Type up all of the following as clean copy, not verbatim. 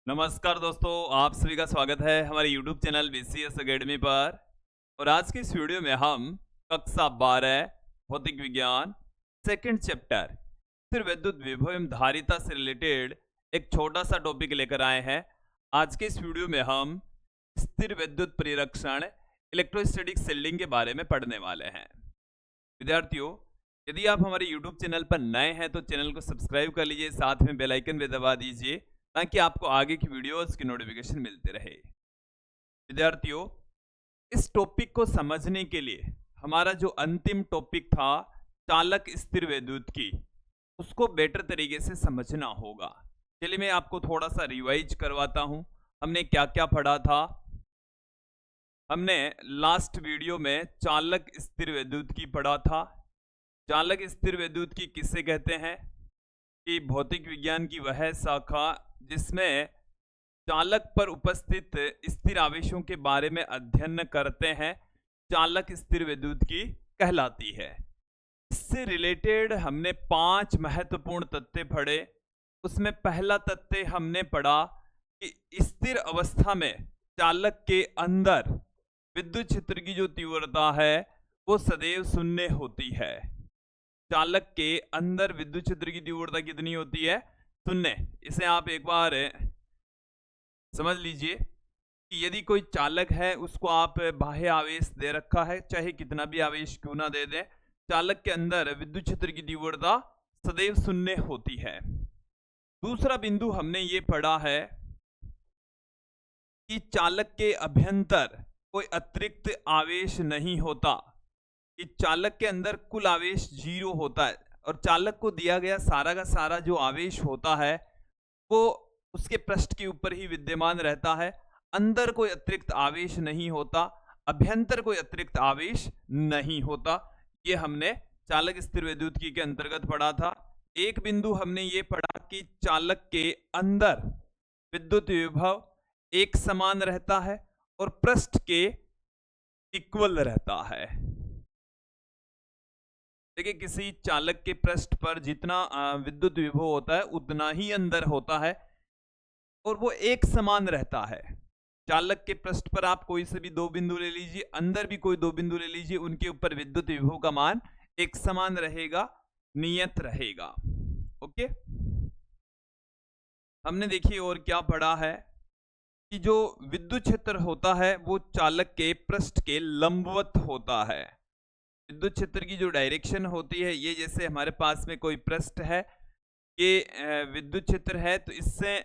नमस्कार दोस्तों, आप सभी का स्वागत है हमारे YouTube चैनल BCS अकेडमी पर। और आज की इस वीडियो में हम कक्षा 12 भौतिक विज्ञान सेकंड चैप्टर स्थिर विद्युत विभव एवं धारिता से रिलेटेड एक छोटा सा टॉपिक लेकर आए हैं। आज के इस वीडियो में हम स्थिर विद्युत परिरक्षण इलेक्ट्रोस्टैटिक शील्डिंग के बारे में पढ़ने वाले हैं। विद्यार्थियों, यदि आप हमारे YouTube चैनल पर नए हैं तो चैनल को सब्सक्राइब कर लीजिए, साथ में बेल आइकन भी दबा दीजिए ताकि आपको आगे की वीडियोस की नोटिफिकेशन मिलते रहे। विद्यार्थियों, इस टॉपिक को समझने के लिए हमारा जो अंतिम टॉपिक था चालक स्थिर विद्युत की, उसको बेटर तरीके से समझना होगा। चलिए मैं आपको थोड़ा सा रिवाइज करवाता हूं। हमने क्या क्या पढ़ा था। हमने लास्ट वीडियो में चालक स्थिर विद्युत की पढ़ा था। चालक स्थिर विद्युत की किससे कहते हैं कि भौतिक विज्ञान की वह शाखा जिसमें चालक पर उपस्थित स्थिर आवेशों के बारे में अध्ययन करते हैं, चालक स्थिर विद्युत की कहलाती है। इससे रिलेटेड हमने 5 महत्वपूर्ण तथ्य पढ़े। उसमें पहला तथ्य हमने पढ़ा कि स्थिर अवस्था में चालक के अंदर विद्युत क्षेत्र की जो तीव्रता है वो सदैव शून्य होती है। चालक के अंदर विद्युत क्षेत्र की तीव्रता कितनी होती है? शून्य। इसे आप एक बार समझ लीजिए कि यदि कोई चालक है, उसको आप बाह्य आवेश दे रखा है, चाहे कितना भी आवेश क्यों ना दे दें, चालक के अंदर विद्युत क्षेत्र की तीव्रता सदैव शून्य होती है। दूसरा बिंदु हमने ये पढ़ा है कि चालक के अभ्यंतर कोई अतिरिक्त आवेश नहीं होता, कि चालक के अंदर कुल आवेश 0 होता है और चालक को दिया गया सारा का सारा जो आवेश होता है वो उसके पृष्ठ के ऊपर ही विद्यमान रहता है। अंदर कोई अतिरिक्त आवेश नहीं होता, अभ्यंतर कोई अतिरिक्त आवेश नहीं होता। ये हमने चालक स्थिर विद्युत की के अंतर्गत पढ़ा था। एक बिंदु हमने ये पढ़ा कि चालक के अंदर विद्युत विभव एक समान रहता है और पृष्ठ के इक्वल रहता है। देखिए, किसी चालक के पृष्ठ पर जितना विद्युत विभव होता है उतना ही अंदर होता है और वो एक समान रहता है। चालक के पृष्ठ पर आप कोई से भी 2 बिंदु ले लीजिए, अंदर भी कोई 2 बिंदु ले लीजिए, उनके ऊपर विद्युत विभव का मान एक समान रहेगा, नियत रहेगा। ओके, हमने देखिए और क्या पढ़ा है कि जो विद्युत क्षेत्र होता है वो चालक के पृष्ठ के लंबवत होता है। विद्युत क्षेत्र की जो डायरेक्शन होती है, ये जैसे हमारे पास में कोई पृष्ठ है, ये विद्युत क्षेत्र है, तो इससे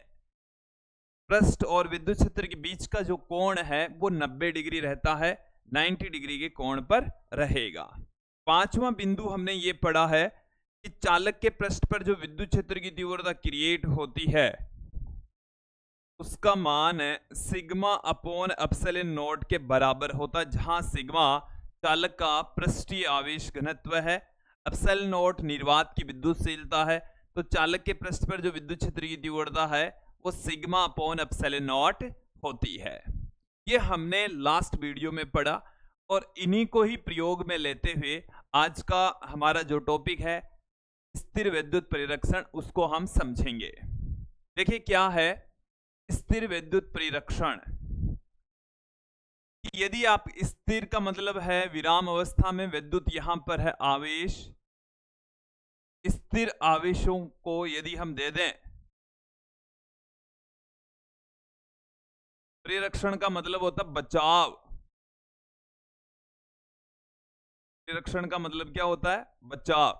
पृष्ठ और विद्युत क्षेत्र के बीच का जो कोण है वो 90 डिग्री रहता है, 90 डिग्री के कोण पर रहेगा। 5वां बिंदु हमने ये पढ़ा है कि चालक के पृष्ठ पर जो विद्युत क्षेत्र की तीव्रता क्रिएट होती है उसका मान सिग्मा अपॉन एप्सिलॉन नॉट के बराबर होता है, जहां सिग्मा चालक का पृष्ठीय आवेश घनत्व है, एप्सिलॉन नॉट निर्वात की विद्युतशीलता है। तो चालक के पृष्ठ पर जो विद्युत क्षेत्र की तीव्रता है वो सिग्मा अपॉन एप्सिलॉन नॉट होती है। ये हमने लास्ट वीडियो में पढ़ा और इन्हीं को ही प्रयोग में लेते हुए आज का हमारा जो टॉपिक है स्थिर विद्युत परिरक्षण, उसको हम समझेंगे। देखिए क्या है स्थिर विद्युत परिरक्षण। यदि आप स्थिर का मतलब है विराम अवस्था में विद्युत, यहां पर है आवेश, स्थिर आवेशों को यदि हम दे दें, परिरक्षण का मतलब होता है बचाव। परिरक्षण का मतलब क्या होता है? बचाव।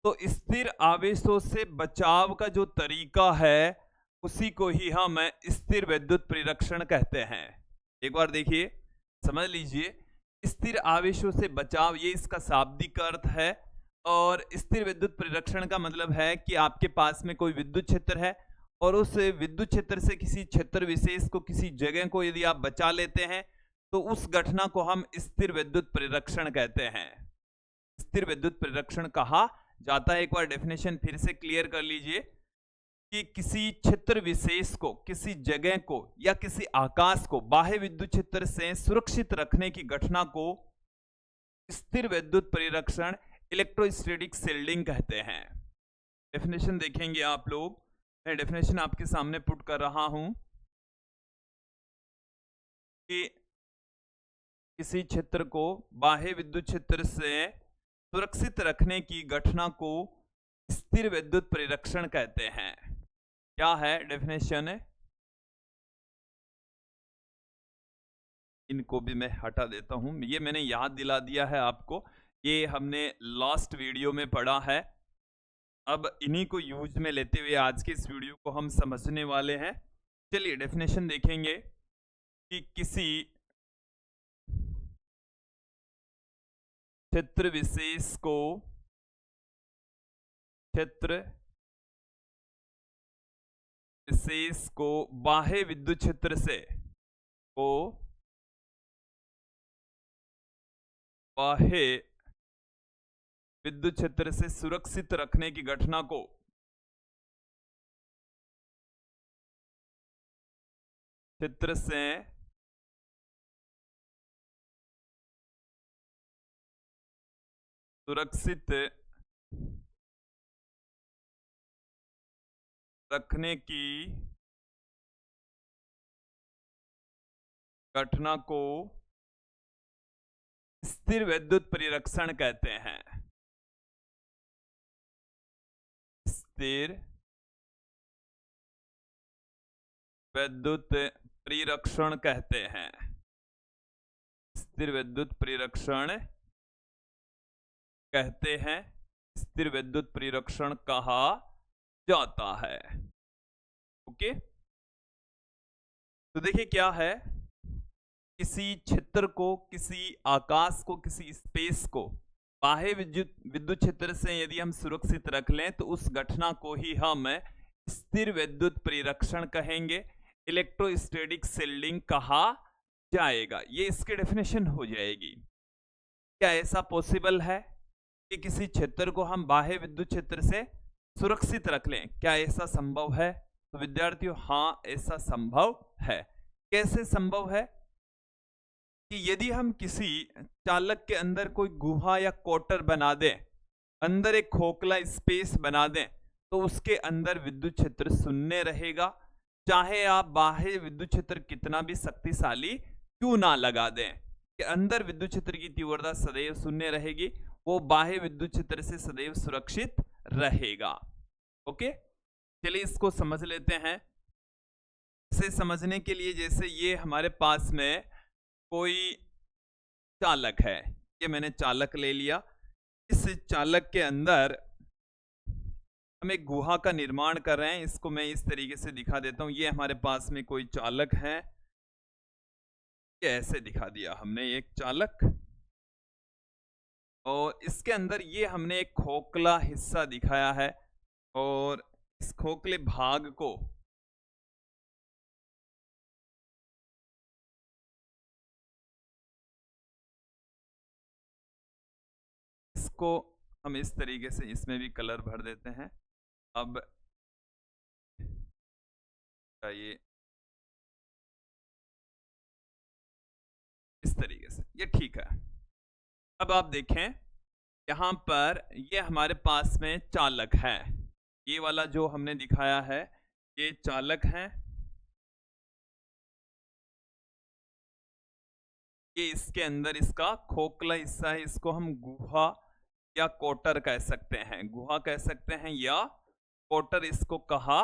तो स्थिर आवेशों से बचाव का जो तरीका है उसी को ही हम स्थिर विद्युत परिरक्षण कहते हैं। एक बार देखिए, समझ लीजिए, स्थिर आवेशों से बचाव ये इसका शाब्दिक अर्थ है। और स्थिर विद्युत परिरक्षण का मतलब है कि आपके पास में कोई विद्युत क्षेत्र है और उस विद्युत क्षेत्र से किसी क्षेत्र विशेष को, किसी जगह को यदि आप बचा लेते हैं तो उस घटना को हम स्थिर विद्युत परिरक्षण कहते हैं। स्थिर विद्युत परिरक्षण कहा जाता है। एक बार डेफिनेशन फिर से क्लियर कर लीजिए कि किसी क्षेत्र विशेष को, किसी जगह को या किसी आकाश को बाह्य विद्युत क्षेत्र से सुरक्षित रखने की घटना को स्थिर विद्युत परिरक्षण इलेक्ट्रोस्टैटिक शील्डिंग कहते हैं। डेफिनेशन देखेंगे आप लोग, मैं डेफिनेशन आपके सामने पुट कर रहा हूं। कि किसी क्षेत्र को बाह्य विद्युत क्षेत्र से सुरक्षित रखने की घटना को स्थिर विद्युत परिरक्षण कहते हैं। क्या है डेफिनेशन है? इनको भी मैं हटा देता हूं, ये मैंने याद दिला दिया है आपको, ये हमने लास्ट वीडियो में पढ़ा है। अब इन्हीं को यूज में लेते हुए आज के इस वीडियो को हम समझने वाले हैं। चलिए डेफिनेशन देखेंगे कि किसी क्षेत्र विशेष को बाह्य विद्युत क्षेत्र से बाह्य विद्युत क्षेत्र से सुरक्षित रखने की घटना को क्षेत्र से सुरक्षित रखने की घटना को स्थिर विद्युत परिरक्षण कहते हैं। स्थिर विद्युत परिरक्षण कहते हैं। स्थिर विद्युत परिरक्षण कहते हैं, स्थिर विद्युत परिरक्षण कहा जाता है। ओके, तो देखिए क्या है, किसी क्षेत्र को, किसी आकाश को, किसी स्पेस को बाह्य विद्युत क्षेत्र से यदि हम सुरक्षित रख लें तो उस घटना को ही हम स्थिर विद्युत परिरक्षण कहेंगे, इलेक्ट्रोस्टैटिक शील्डिंग कहा जाएगा। ये इसकी डेफिनेशन हो जाएगी। क्या ऐसा पॉसिबल है कि किसी क्षेत्र को हम बाह्य विद्युत क्षेत्र से सुरक्षित रख लें? क्या ऐसा संभव है? तो विद्यार्थियों हाँ, ऐसा संभव है। कैसे संभव है? कि यदि हम किसी चालक के अंदर कोई गुहा या क्वार्टर बना दें, अंदर एक खोखला स्पेस बना दें, तो उसके अंदर विद्युत क्षेत्र शून्य रहेगा, चाहे आप बाह्य विद्युत क्षेत्र कितना भी शक्तिशाली क्यों ना लगा दें, कि अंदर विद्युत क्षेत्र की तीव्रता सदैव शून्य रहेगी, वो बाह्य विद्युत क्षेत्र से सदैव सुरक्षित रहेगा। ओके, चलिए इसको समझ लेते हैं। इसे समझने के लिए जैसे ये हमारे पास में कोई चालक है, ये मैंने चालक ले लिया, इस चालक के अंदर हम एक गुहा का निर्माण कर रहे हैं। इसको मैं इस तरीके से दिखा देता हूं। ये हमारे पास में कोई चालक है, ये ऐसे दिखा दिया हमने एक चालक, और इसके अंदर ये हमने एक खोखला हिस्सा दिखाया है, और इस खोखले भाग को हम इस तरीके से इसमें भी कलर भर देते हैं। अब ये इस तरीके से, ये ठीक है। अब आप देखें यहां पर ये हमारे पास में चालक है, ये वाला जो हमने दिखाया है ये चालक है, ये इसके अंदर इसका खोखला हिस्सा है, इसको हम गुहा या कोटर कह सकते हैं, गुहा कह सकते हैं या कोटर इसको कहा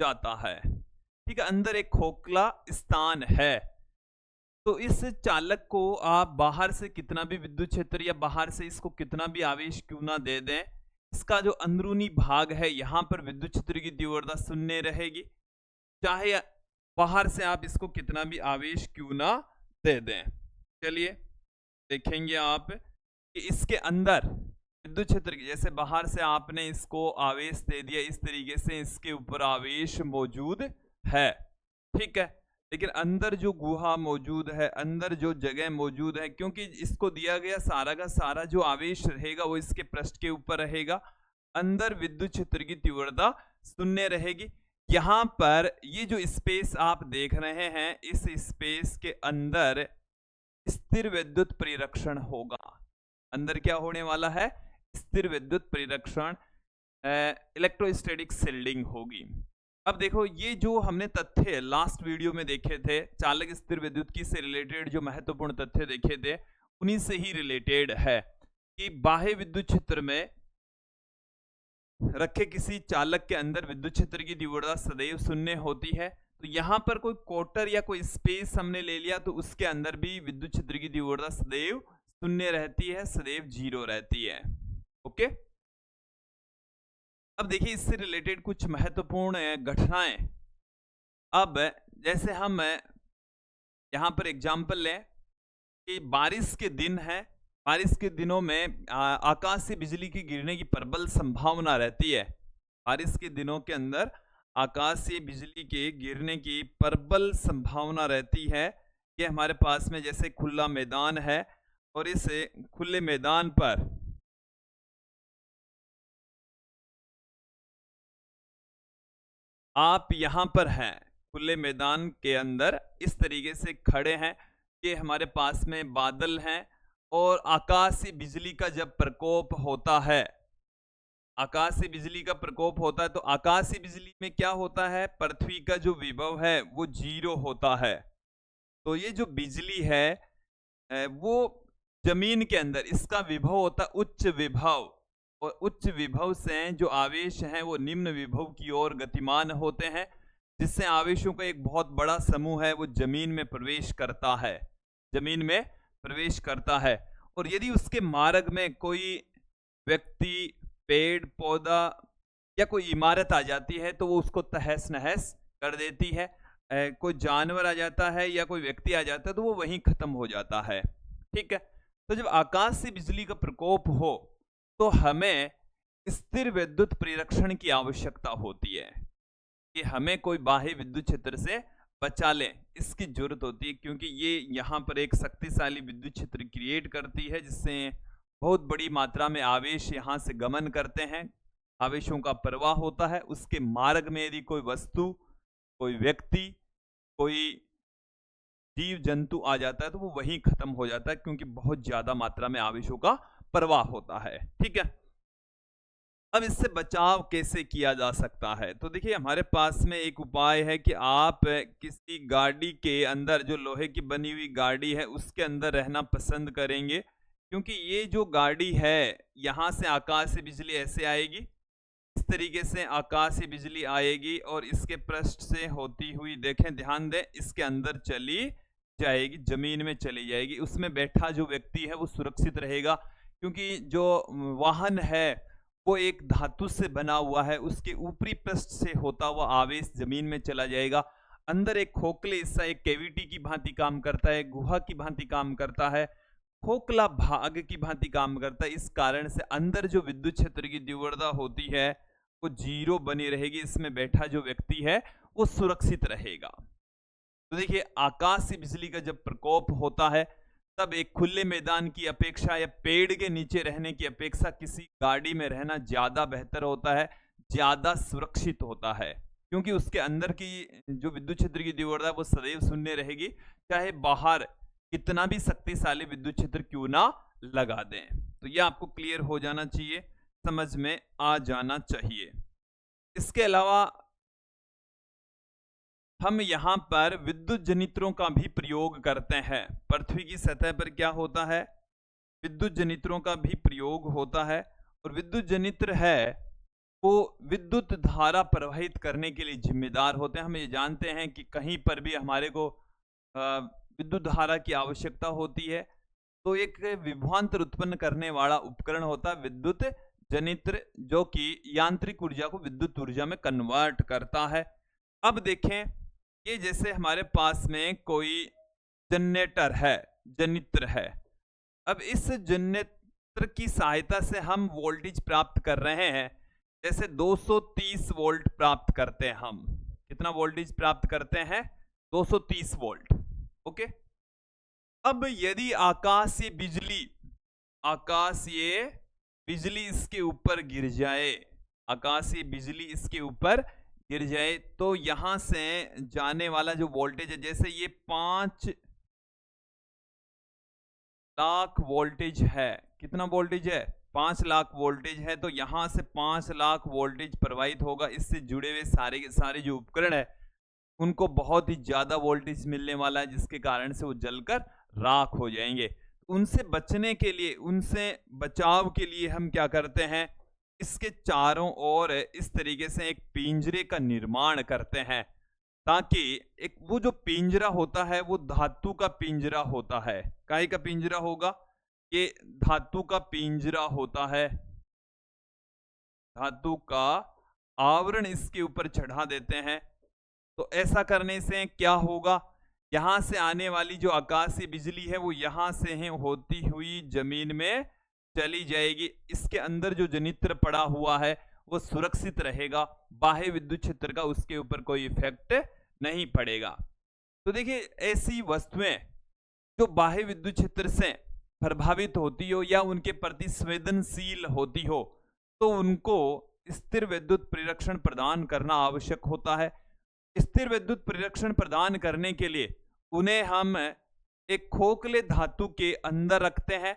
जाता है। ठीक है, अंदर एक खोखला स्थान है। तो इस चालक को आप बाहर से कितना भी विद्युत क्षेत्र या बाहर से इसको कितना भी आवेश क्यों ना दे दें, इसका जो अंदरूनी भाग है यहां पर विद्युत क्षेत्र की तीव्रता शून्य रहेगी, चाहे बाहर से आप इसको कितना भी आवेश क्यों ना दे दें। चलिए देखेंगे आप कि इसके अंदर विद्युत क्षेत्र की, जैसे बाहर से आपने इसको आवेश दे दिया, इस तरीके से इसके ऊपर आवेश मौजूद है, ठीक है, लेकिन अंदर जो गुहा मौजूद है, अंदर जो जगह मौजूद है, क्योंकि इसको दिया गया सारा का सारा जो आवेश रहेगा वो इसके पृष्ठ के ऊपर रहेगा, अंदर विद्युत क्षेत्र की तीव्रता शून्य रहेगी। यहां पर ये जो स्पेस आप देख रहे हैं, इस स्पेस के अंदर स्थिर विद्युत परिरक्षण होगा। अंदर क्या होने वाला है? स्थिर विद्युत परिरक्षण, इलेक्ट्रोस्टैटिक शील्डिंग होगी। अब देखो ये जो हमने तथ्य लास्ट वीडियो में देखे थे, चालक स्थिर विद्युत से रिलेटेड जो महत्वपूर्ण तथ्य देखे थे, उन्हीं से ही रिलेटेड है कि बाह्य विद्युत क्षेत्र में रखे किसी चालक के अंदर विद्युत क्षेत्र की तीव्रता सदैव शून्य होती है। तो यहाँ पर कोई क्वार्टर या कोई स्पेस हमने ले लिया तो उसके अंदर भी विद्युत क्षेत्र की तीव्रता सदैव शून्य रहती है, सदैव 0 रहती है। ओके, अब देखिए इससे रिलेटेड कुछ महत्वपूर्ण घटनाएं। अब जैसे हम यहाँ पर एग्जाम्पल लें कि बारिश के दिन है, बारिश के दिनों में आकाश से बिजली की गिरने की प्रबल संभावना रहती है। बारिश के दिनों के अंदर आकाश से बिजली के गिरने की प्रबल संभावना रहती है कि हमारे पास में जैसे खुला मैदान है और इस खुले मैदान पर आप यहां पर हैं, खुले मैदान के अंदर इस तरीके से खड़े हैं कि हमारे पास में बादल हैं और आकाश से बिजली का जब प्रकोप होता है, आकाश से बिजली का प्रकोप होता है तो आकाश से बिजली में क्या होता है, पृथ्वी का जो विभव है वो 0 होता है। तो ये जो बिजली है वो जमीन के अंदर इसका विभव होता है उच्च विभव, और उच्च विभव से जो आवेश हैं वो निम्न विभव की ओर गतिमान होते हैं, जिससे आवेशों का एक बहुत बड़ा समूह है वो जमीन में प्रवेश करता है, जमीन में प्रवेश करता है। और यदि उसके मार्ग में कोई व्यक्ति, पेड़ पौधा या कोई इमारत आ जाती है तो वो उसको तहस नहस कर देती है। कोई जानवर आ जाता है या कोई व्यक्ति आ जाता है तो वो वहीं खत्म हो जाता है। ठीक है, तो जब आकाश से बिजली का प्रकोप हो तो हमें स्थिर विद्युत परिरक्षण की आवश्यकता होती है कि हमें कोई बाह्य विद्युत क्षेत्र से बचा लें, इसकी जरूरत होती है, क्योंकि ये यहाँ पर एक शक्तिशाली विद्युत क्षेत्र क्रिएट करती है जिससे बहुत बड़ी मात्रा में आवेश यहाँ से गमन करते हैं, आवेशों का प्रवाह होता है। उसके मार्ग में यदि कोई वस्तु, कोई व्यक्ति, कोई जीव जंतु आ जाता है तो वो वहीं खत्म हो जाता है, क्योंकि बहुत ज्यादा मात्रा में आवेशों का प्रवाह होता है। ठीक है, अब इससे बचाव कैसे किया जा सकता है? तो देखिए हमारे पास में एक उपाय है कि आप किसी गाड़ी के अंदर, जो लोहे की बनी हुई गाड़ी है उसके अंदर रहना पसंद करेंगे, क्योंकि ये जो गाड़ी है यहाँ से आकाश से बिजली ऐसे आएगी, इस तरीके से आकाश से बिजली आएगी और इसके पृष्ठ से होती हुई, देखें ध्यान दें, इसके अंदर चली जाएगी, जमीन में चली जाएगी। उसमें बैठा जो व्यक्ति है वो सुरक्षित रहेगा, क्योंकि जो वाहन है वो एक धातु से बना हुआ है, उसके ऊपरी पृष्ठ से होता हुआ आवेश जमीन में चला जाएगा। अंदर एक खोखले हिस्सा, एक कैविटी की भांति काम करता है, गुहा की भांति काम करता है, खोखला भाग की भांति काम करता है। इस कारण से अंदर जो विद्युत क्षेत्र की तीव्रता होती है वो 0 बनी रहेगी, इसमें बैठा जो व्यक्ति है वो सुरक्षित रहेगा। तो देखिए आकाश से बिजली का जब प्रकोप होता है तब एक खुले मैदान की अपेक्षा या पेड़ के नीचे रहने की अपेक्षा किसी गाड़ी में रहना ज्यादा बेहतर होता है, ज्यादा सुरक्षित होता है, क्योंकि उसके अंदर की जो विद्युत क्षेत्र की तीव्रता है वो सदैव शून्य रहेगी, चाहे बाहर कितना भी शक्तिशाली विद्युत क्षेत्र क्यों ना लगा दें। तो यह आपको क्लियर हो जाना चाहिए, समझ में आ जाना चाहिए। इसके अलावा हम यहाँ पर विद्युत जनित्रों का भी प्रयोग करते हैं। पृथ्वी की सतह पर क्या होता है, विद्युत जनित्रों का भी प्रयोग होता है, और विद्युत जनित्र है वो विद्युत धारा प्रवाहित करने के लिए जिम्मेदार होते हैं। हम ये जानते हैं कि कहीं पर भी हमारे को विद्युत धारा की आवश्यकता होती है तो एक विभवांतर उत्पन्न करने वाला उपकरण होता है विद्युत जनित्र, जो कि यांत्रिक ऊर्जा को विद्युत ऊर्जा में कन्वर्ट करता है। अब देखें, ये जैसे हमारे पास में कोई जनरेटर है, जनित्र है। अब इस जनित्र की सहायता से हम वोल्टेज प्राप्त कर रहे हैं, जैसे 230 वोल्ट प्राप्त करते हैं। हम कितना वोल्टेज प्राप्त करते हैं? 230 वोल्ट। ओके, अब यदि आकाशीय बिजली इसके ऊपर गिर जाए, आकाशीय बिजली इसके ऊपर गिर जाए तो यहां से जाने वाला जो वोल्टेज है, जैसे ये 5 लाख वोल्टेज है, कितना वोल्टेज है? 5 लाख वोल्टेज है तो यहां से 5 लाख वोल्टेज प्रवाहित होगा। इससे जुड़े हुए सारे के सारे जो उपकरण है उनको बहुत ही ज्यादा वोल्टेज मिलने वाला है, जिसके कारण से वो जलकर राख हो जाएंगे। उनसे बचने के लिए, उनसे बचाव के लिए हम क्या करते हैं, इसके चारों ओर इस तरीके से एक पिंजरे का निर्माण करते हैं, ताकि एक वो जो पिंजरा होता है वो धातु का पिंजरा होता है। काहे का पिंजरा होगा? ये धातु का पिंजरा होता है। धातु का आवरण इसके ऊपर चढ़ा देते हैं। तो ऐसा करने से क्या होगा, यहां से आने वाली जो आकाशीय बिजली है वो यहां से है होती हुई जमीन में चली जाएगी। इसके अंदर जो जनित्र पड़ा हुआ है वो सुरक्षित रहेगा, बाह्य विद्युत क्षेत्र का उसके ऊपर कोई इफेक्ट नहीं पड़ेगा। तो देखिए, ऐसी वस्तुएं जो बाह्य विद्युत क्षेत्र से प्रभावित होती हो या उनके प्रति संवेदनशील होती हो, तो उनको स्थिर विद्युत परिरक्षण प्रदान करना आवश्यक होता है। स्थिर विद्युत परिरक्षण प्रदान करने के लिए उन्हें हम एक खोखले धातु के अंदर रखते हैं,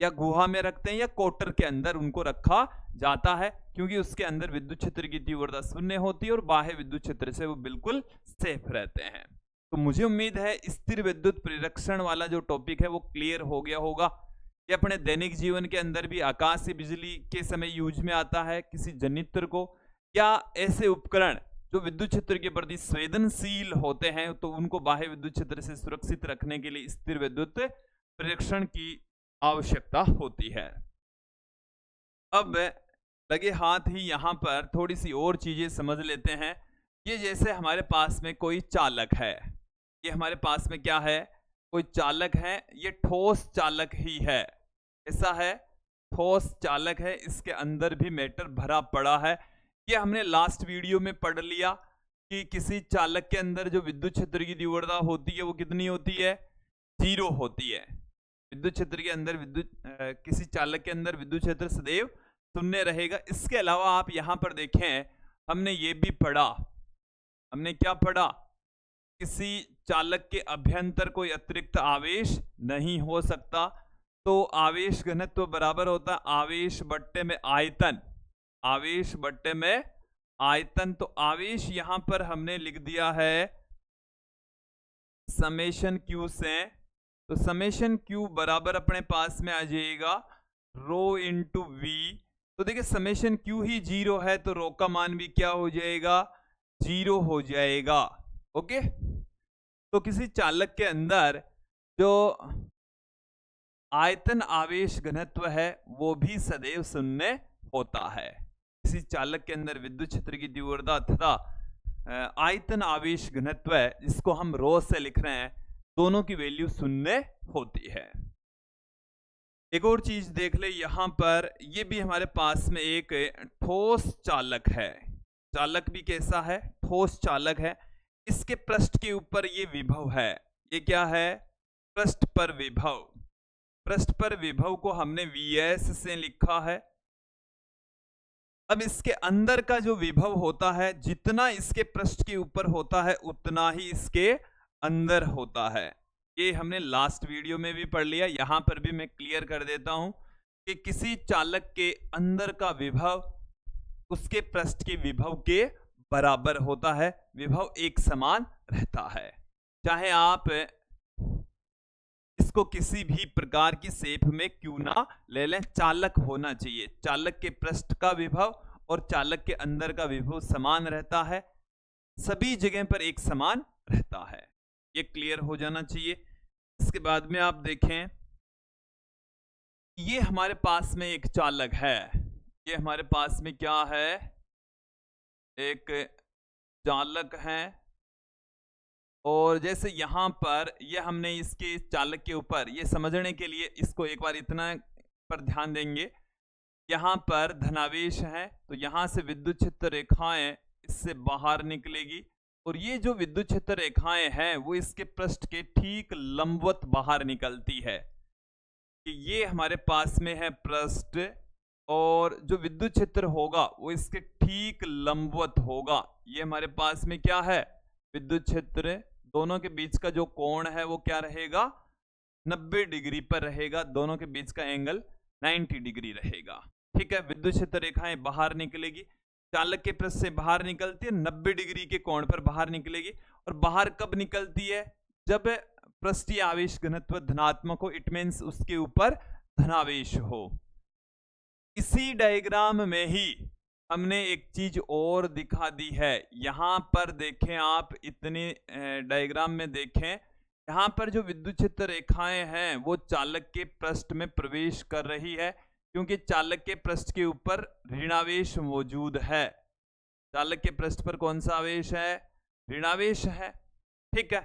या गुहा में रखते हैं, या कोटर के अंदर उनको रखा जाता है, क्योंकि उसके अंदर विद्युत क्षेत्र की तीव्रता शून्य होती है और बाह्य विद्युत क्षेत्र से वो बिल्कुल सेफ रहते हैं। तो मुझे उम्मीद है स्थिर विद्युत परिरक्षण वाला जो टॉपिक है वो क्लियर हो गया होगा। ये अपने दैनिक जीवन के अंदर भी आकाशीय बिजली के समय यूज में आता है। किसी जनित्र को या ऐसे उपकरण जो विद्युत क्षेत्र के प्रति संवेदनशील होते हैं, तो उनको बाह्य विद्युत क्षेत्र से सुरक्षित रखने के लिए स्थिर विद्युत परिरक्षण की आवश्यकता होती है। अब लगे हाथ ही यहां पर थोड़ी सी और चीजें समझ लेते हैं। ये जैसे हमारे पास में कोई चालक है, ये हमारे पास में क्या है, कोई चालक है, ये ठोस चालक ही है। ऐसा है, ठोस चालक है, इसके अंदर भी मैटर भरा पड़ा है। ये हमने लास्ट वीडियो में पढ़ लिया कि किसी चालक के अंदर जो विद्युत क्षेत्र की तीव्रता होती है वो कितनी होती है, 0 होती है। विद्युत क्षेत्र के अंदर किसी चालक के अंदर विद्युत क्षेत्र सदैव शून्य रहेगा। इसके अलावा आप यहां पर देखें, हमने ये भी पढ़ा, हमने क्या पढ़ा, किसी चालक के अभ्यंतर कोई अतिरिक्त आवेश नहीं हो सकता। तो आवेश घनत्व बराबर होता है आवेश बट्टे में आयतन, आवेश बट्टे में आयतन। तो आवेश यहां पर हमने लिख दिया है समेशन क्यू से। तो समेशन क्यू बराबर अपने पास में आ जाएगा रो इंटू वी। तो देखिए, समेशन क्यू ही 0 है तो रो का मान भी क्या हो जाएगा, 0 हो जाएगा। ओके, तो किसी चालक के अंदर जो आयतन आवेश घनत्व है वो भी सदैव शून्य होता है। किसी चालक के अंदर विद्युत क्षेत्र की तीव्रता तथा आयतन आवेश घनत्व है, जिसको हम रो से लिख रहे हैं, दोनों की वैल्यू शून्य होती है। एक और चीज देख ले, यहां पर ये भी हमारे पास में एक ठोस चालक है। चालक भी कैसा है, ठोस चालक है। इसके पृष्ठ के ऊपर ये विभव है, ये क्या है, पृष्ठ पर विभव। पृष्ठ पर विभव को हमने Vs से लिखा है। अब इसके अंदर का जो विभव होता है, जितना इसके पृष्ठ के ऊपर होता है उतना ही इसके अंदर होता है। ये हमने लास्ट वीडियो में भी पढ़ लिया, यहां पर भी मैं क्लियर कर देता हूं कि किसी चालक के अंदर का विभव उसके पृष्ठ के विभव के बराबर होता है, विभव एक समान रहता है। चाहे आप इसको किसी भी प्रकार की शेप में क्यों ना ले लें, चालक होना चाहिए। चालक के पृष्ठ का विभव और चालक के अंदर का विभव समान रहता है, सभी जगह पर एक समान रहता है। ये क्लियर हो जाना चाहिए। इसके बाद में आप देखें, ये हमारे पास में एक चालक है, ये हमारे पास में क्या है, एक चालक है। और जैसे यहां पर ये हमने इसके चालक के ऊपर, ये समझने के लिए इसको एक बार इतना पर ध्यान देंगे, यहां पर धनावेश है तो यहां से विद्युत क्षेत्र रेखाएं इससे बाहर निकलेगी, और ये जो विद्युत क्षेत्र रेखाएं हैं वो इसके पृष्ठ के ठीक लंबवत बाहर निकलती है। कि ये हमारे पास में है पृष्ठ, और जो विद्युत क्षेत्र होगा वो इसके ठीक लंबवत होगा। ये हमारे पास में क्या है, विद्युत क्षेत्र। दोनों के बीच का जो कोण है वो क्या रहेगा, 90 डिग्री पर रहेगा, दोनों के बीच का एंगल 90 डिग्री रहेगा। ठीक है, विद्युत क्षेत्र रेखाएं बाहर निकलेगी, चालक के पृष्ठ से बाहर निकलती है, 90 डिग्री के कोण पर बाहर निकलेगी। और बाहर कब निकलती है? जब पृष्ठीय आवेश घनत्व धनात्मक हो, इट मीन्स उसके ऊपर धनावेश हो। इसी डायग्राम में ही हमने एक चीज और दिखा दी है। यहां पर देखें आप, इतने डायग्राम में देखें, यहां पर जो विद्युत क्षेत्र रेखाएं हैं वो चालक के पृष्ठ में प्रवेश कर रही है, क्योंकि चालक के पृष्ठ के ऊपर ऋणावेश मौजूद है। चालक के पृष्ठ पर कौन सा आवेश है? ऋणावेश है। ठीक है,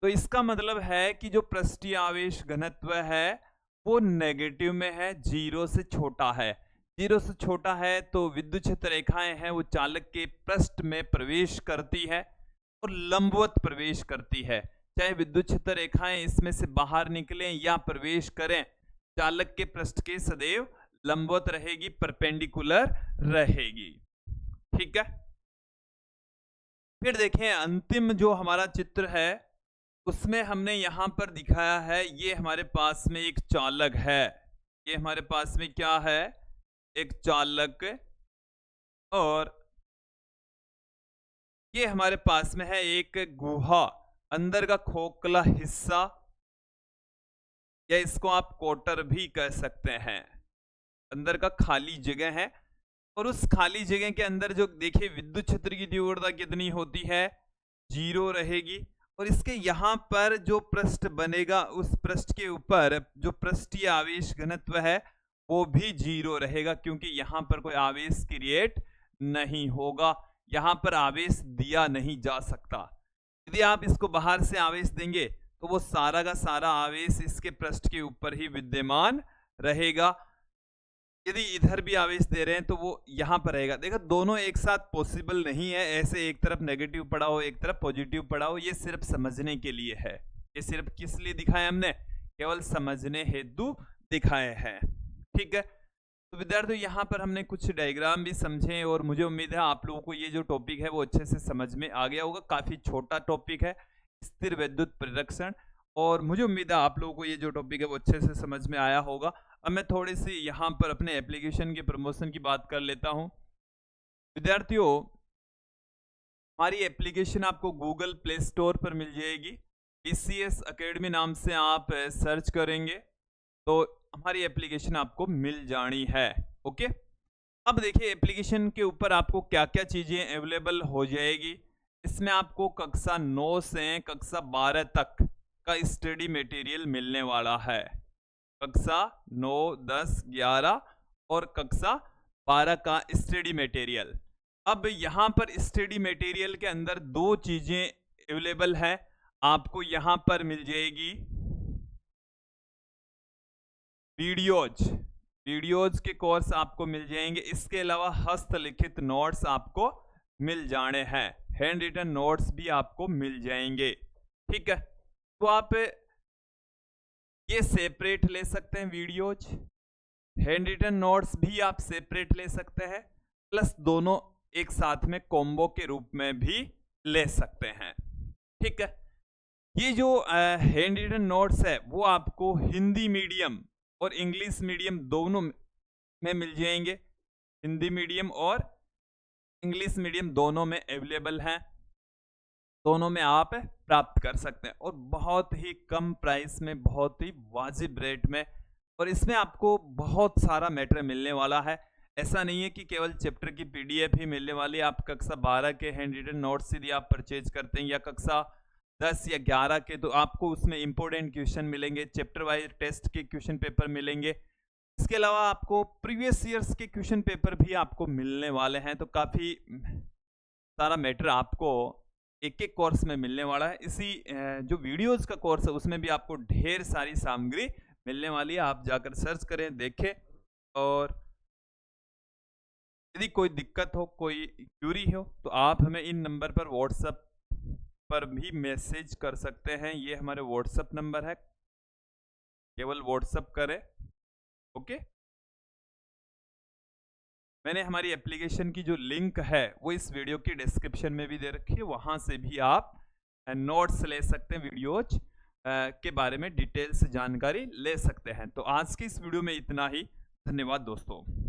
तो इसका मतलब है कि जो पृष्ठीय आवेश घनत्व है वो नेगेटिव में है, 0 से छोटा है। 0 से छोटा है तो विद्युत क्षेत्र रेखाएं हैं वो चालक के पृष्ठ में प्रवेश करती है और लंबवत प्रवेश करती है। चाहे विद्युत क्षेत्र रेखाएं इसमें से बाहर निकलें या प्रवेश करें, चालक के पृष्ठ के सदैव लंबवत रहेगी, परपेंडिकुलर रहेगी। ठीक है, फिर देखें अंतिम जो हमारा चित्र है उसमें हमने यहां पर दिखाया है, ये हमारे पास में एक चालक है। ये हमारे पास में क्या है? एक चालक, और ये हमारे पास में है एक गुहा, अंदर का खोखला हिस्सा, या इसको आप कोटर भी कह सकते हैं। अंदर का खाली जगह है, और उस खाली जगह के अंदर जो देखिए विद्युत क्षेत्र की तीव्रता कितनी होती है? 0 रहेगी। और इसके यहां पर जो पृष्ठ बनेगा उस पृष्ठ के ऊपर जो पृष्ठीय आवेश घनत्व है वो भी 0 रहेगा, क्योंकि यहां पर कोई आवेश क्रिएट नहीं होगा, यहां पर आवेश दिया नहीं जा सकता। यदि आप इसको बाहर से आवेश देंगे तो वो सारा का सारा आवेश इसके पृष्ठ के ऊपर ही विद्यमान रहेगा। यदि इधर भी आवेश दे रहे हैं तो वो यहां पर रहेगा। देखो दोनों एक साथ पॉसिबल नहीं है, ऐसे एक तरफ नेगेटिव पड़ा हो एक तरफ पॉजिटिव पड़ा हो, ये सिर्फ समझने के लिए है। ये सिर्फ किस लिए दिखाया हमने? केवल समझने हेतु दिखाए हैं। ठीक है, तो विद्यार्थियों यहाँ पर हमने कुछ डायग्राम भी समझे, और मुझे उम्मीद है आप लोगों को ये जो टॉपिक है वो अच्छे से समझ में आ गया होगा। काफी छोटा टॉपिक है, स्थिर विद्युत परिरक्षण, और मुझे उम्मीद है आप लोगों को ये जो टॉपिक है वो अच्छे से समझ में आया होगा। अब मैं थोड़ी सी यहाँ पर अपने एप्लीकेशन के प्रमोशन की बात कर लेता हूँ। विद्यार्थियों, हमारी एप्लीकेशन आपको गूगल प्ले स्टोर पर मिल जाएगी। BCS अकेडमी नाम से आप सर्च करेंगे तो हमारी एप्लीकेशन आपको मिल जानी है। ओके, अब देखिए एप्लीकेशन के ऊपर आपको क्या क्या चीजें अवेलेबल हो जाएगी। इसमें आपको कक्षा 9 से कक्षा 12 तक का स्टडी मटेरियल मिलने वाला है। कक्षा 9, 10, 11 और कक्षा 12 का स्टडी मटेरियल। अब यहाँ पर स्टडी मटेरियल के अंदर 2 चीजें अवेलेबल है, आपको यहाँ पर मिल जाएगी वीडियोज के कोर्स आपको मिल जाएंगे। इसके अलावा हस्तलिखित नोट्स आपको मिल जाने हैं, हैंड रिटन नोट्स भी आपको मिल जाएंगे। ठीक है, तो आप ये सेपरेट ले सकते हैं, वीडियोज, हैंड रिटन नोट्स भी आप सेपरेट ले सकते हैं, प्लस दोनों एक साथ में कॉम्बो के रूप में भी ले सकते हैं। ठीक है, ये जो हैंड रिटन नोट्स है वो आपको हिंदी मीडियम और इंग्लिश मीडियम दोनों में मिल जाएंगे। हिंदी मीडियम और इंग्लिश मीडियम दोनों में अवेलेबल हैं, दोनों में आप प्राप्त कर सकते हैं, और बहुत ही कम प्राइस में, बहुत ही वाजिब रेट में। और इसमें आपको बहुत सारा मैटर मिलने वाला है। ऐसा नहीं है कि केवल चैप्टर की PDF ही मिलने वाली है। आप कक्षा 12 के हैंड रिटन नोट्स यदि आप परचेज करते हैं, या कक्षा 10 या 11 के, तो आपको उसमें इंपॉर्टेंट क्वेश्चन मिलेंगे, चैप्टर वाइज टेस्ट के क्वेश्चन पेपर मिलेंगे। इसके अलावा आपको प्रीवियस ईयर्स के क्वेश्चन पेपर भी आपको मिलने वाले हैं। तो काफ़ी सारा मैटर आपको एक एक कोर्स में मिलने वाला है। इसी जो वीडियोस का कोर्स है उसमें भी आपको ढेर सारी सामग्री मिलने वाली है। आप जाकर सर्च करें, देखें, और यदि कोई दिक्कत हो, कोई क्यूरी हो, तो आप हमें इन नंबर पर व्हाट्सएप पर भी मैसेज कर सकते हैं। ये हमारे व्हाट्सएप नंबर है, केवल व्हाट्सएप करें। ओके, मैंने हमारी एप्लीकेशन की जो लिंक है वो इस वीडियो की डिस्क्रिप्शन में भी दे रखी है, वहां से भी आप नोट्स ले सकते हैं, वीडियोज के बारे में डिटेल्स जानकारी ले सकते हैं। तो आज की इस वीडियो में इतना ही। धन्यवाद दोस्तों।